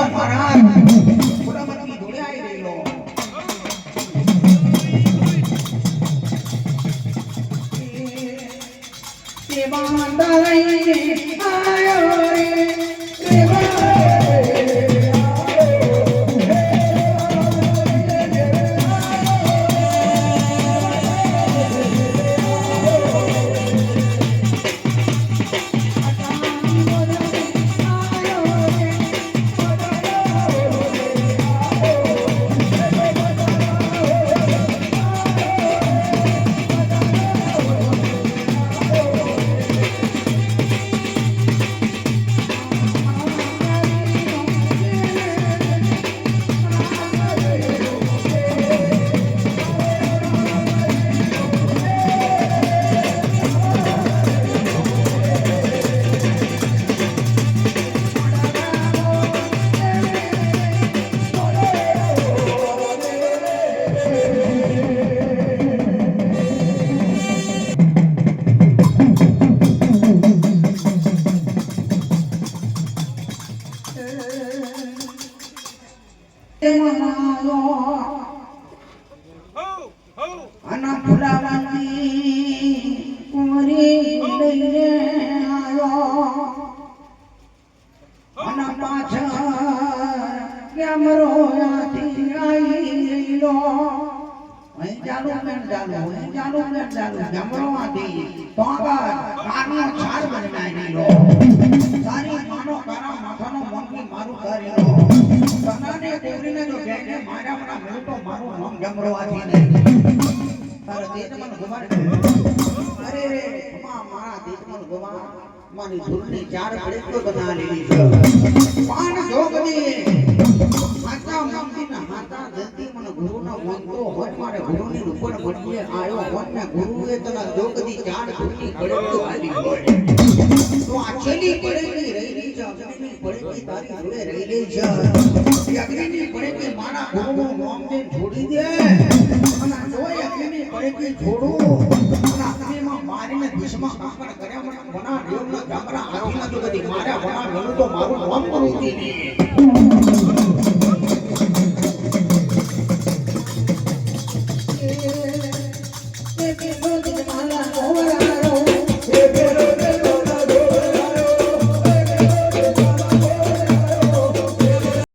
મહારાજ પુરામતી જોડે આવી ગયેલો તે બાંધાઈ આયો રે આના ફુલાવાથી ઉમરી લઈને આવ્યો આના પાછળ કેમરો આથી આવી ગયેલો ચાલુ કેમરો આથી તો કાનો છાડ બનાવી ગયેલો તારી માનો કારા માથાનો મનથી મારું કરેલો તનાને દેવરીને જો કે મારા મના મેળતો મારું નામ કેમરો આથી નહીં તારે દેશમાં ગુમાર અરે રે મારા દેશમાં ગુમાર મારી ધૂળની ચાર પડે તો બના લેવી છે પાન જોગની માતા મંદિરના માતા જલ્દી મને ગુરુનો મંગો હોય મારે ગુરુની ઉપર મળીએ આયો હોય ને ગુરુએ તને જોગની ચાર ધૂળની પડે તો આલી હોય તો આ છેલી પડેલી રહી છે અગ્નિની પડેલી તારી જોડે રહી છે એ અગ્નિની પડેલી મારા ગુરુનું નામ દે છોડી દે અને જોય અગ્નિની પડેલી છોડું અને અગ્નિમાં મારીને દિશમાં કાકડ કર્યા મને બના દેવના જામરા હાથીના જો કદી માર્યા બના મેલું તો મારું નામ કરું દી